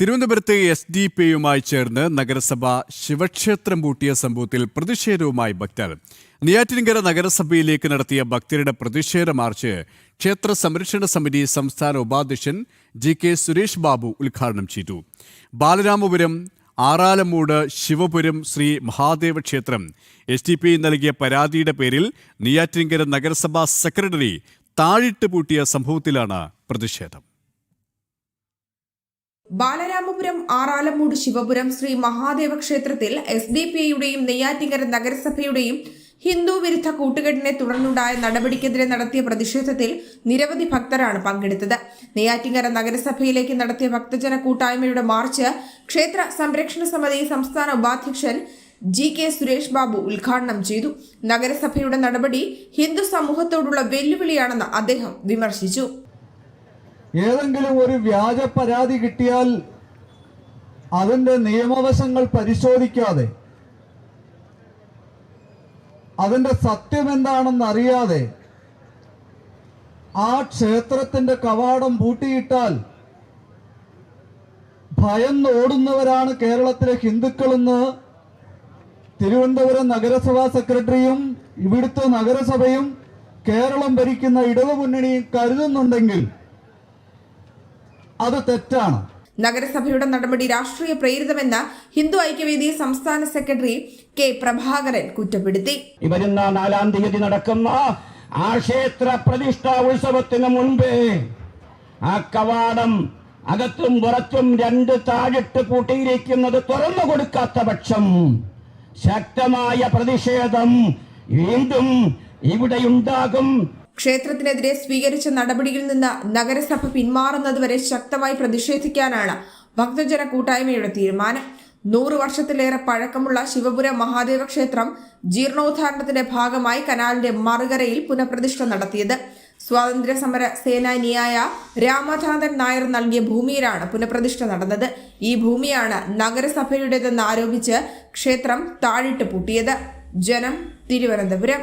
തിരുവനന്തപുരത്തെ SDP-യുമായി ചേർന്ന് നഗരസഭ ശിവക്ഷേത്രം പൂട്ടിയ സംഭവത്തിൽ പ്രതിഷേധവുമായി ഭക്തർ. നെയ്യാറ്റിൻകര നഗരസഭയിലേക്ക് നടത്തിയ ഭക്തരുടെ പ്രതിഷേധ മാർച്ച് ക്ഷേത്ര സംരക്ഷണ സമിതി സംസ്ഥാന ഉപാധ്യക്ഷൻ GK സുരേഷ് ബാബു ഉദ്ഘാടനം ചെയ്തു. ബാലരാമപുരം ആറാലമൂട് ശിവപുരം ശ്രീ മഹാദേവ ക്ഷേത്രം SDP നൽകിയ പരാതിയുടെ പേരിൽ നെയ്യാറ്റിൻകര നഗരസഭാ സെക്രട്ടറി താഴിട്ട് പൂട്ടിയ സംഭവത്തിലാണ് പ്രതിഷേധം. ബാലരാമപുരം ആറാലമൂട് ശിവപുരം ശ്രീ മഹാദേവ ക്ഷേത്രത്തിൽ SDP-യുടെയും നെയ്യാറ്റിൻകര നഗരസഭയുടെയും ഹിന്ദു വിരുദ്ധ കൂട്ടുകെട്ടിനെ തുടർന്നുണ്ടായ നടപടിക്കെതിരെ നടത്തിയ പ്രതിഷേധത്തിൽ നിരവധി ഭക്തരാണ് പങ്കെടുത്തത്. നെയ്യാറ്റിൻകര നഗരസഭയിലേക്ക് നടത്തിയ ഭക്തജന കൂട്ടായ്മയുടെ മാർച്ച് ക്ഷേത്ര സംരക്ഷണ സമിതി സംസ്ഥാന ഉപാധ്യക്ഷൻ GK സുരേഷ് ബാബു ഉദ്ഘാടനം ചെയ്തു. നഗരസഭയുടെ നടപടി ഹിന്ദു സമൂഹത്തോടുള്ള വെല്ലുവിളിയാണെന്ന് അദ്ദേഹം വിമർശിച്ചു. ഏതെങ്കിലും ഒരു വ്യാജ പരാതി കിട്ടിയാൽ അതിൻ്റെ നിയമവശങ്ങൾ പരിശോധിക്കാതെ അതിൻ്റെ സത്യം എന്താണെന്ന് അറിയാതെ ആ ക്ഷേത്രത്തിന്റെ കവാടം പൂട്ടിയിട്ടാൽ ഭയന്ന് ഓടുന്നവരാണ് കേരളത്തിലെ ഹിന്ദുക്കളെന്ന് തിരുവനന്തപുരം നഗരസഭാ സെക്രട്ടറിയും ഇവിടുത്തെ നഗരസഭയും കേരളം ഭരിക്കുന്ന ഇടതുമുന്നണിയും കരുതുന്നുണ്ടെങ്കിൽ അത് തെറ്റാണ്. നഗരസഭയുടെ നടപടി രാഷ്ട്രീയ പ്രേരിതമെന്ന് ഹിന്ദു ഐക്യവേദി സംസ്ഥാന സെക്രട്ടറി K പ്രഭാകരൻ കുറ്റപ്പെടുത്തി. വരുന്ന 4-ാം തീയതി നടക്കുന്ന ആ ക്ഷേത്ര പ്രതിഷ്ഠാ ഉത്സവത്തിന് മുൻപേ ആ കവാടം അകത്തും പുറത്തും 2 താഴിട്ട് പൂട്ടിയിരിക്കുന്നത് തുറന്നു കൊടുക്കാത്ത പക്ഷം ശക്തമായ പ്രതിഷേധം വീണ്ടും ഇവിടെയുണ്ടാകും. ക്ഷേത്രത്തിനെതിരെ സ്വീകരിച്ച നടപടിയിൽ നിന്ന് നഗരസഭ പിന്മാറുന്നതുവരെ ശക്തമായി പ്രതിഷേധിക്കാനാണ് ഭക്തജന കൂട്ടായ്മയുടെ തീരുമാനം. 100 വർഷത്തിലേറെ പഴക്കമുള്ള ശിവപുരം മഹാദേവ ക്ഷേത്രം ജീർണോദ്ധാരണത്തിന്റെ ഭാഗമായി കനാലിന്റെ മറുകരയിൽ പുനഃപ്രതിഷ്ഠ നടത്തിയത്. സ്വാതന്ത്ര്യ സമര സേനാനിയായ രാമചന്ദ്രൻ നായർ നൽകിയ ഭൂമിയിലാണ് പുനഃപ്രതിഷ്ഠ നടന്നത്. ഈ ഭൂമിയാണ് നഗരസഭയുടേതെന്ന് ആരോപിച്ച് ക്ഷേത്രം താഴിട്ട് പൂട്ടിയത്. ജനം, തിരുവനന്തപുരം.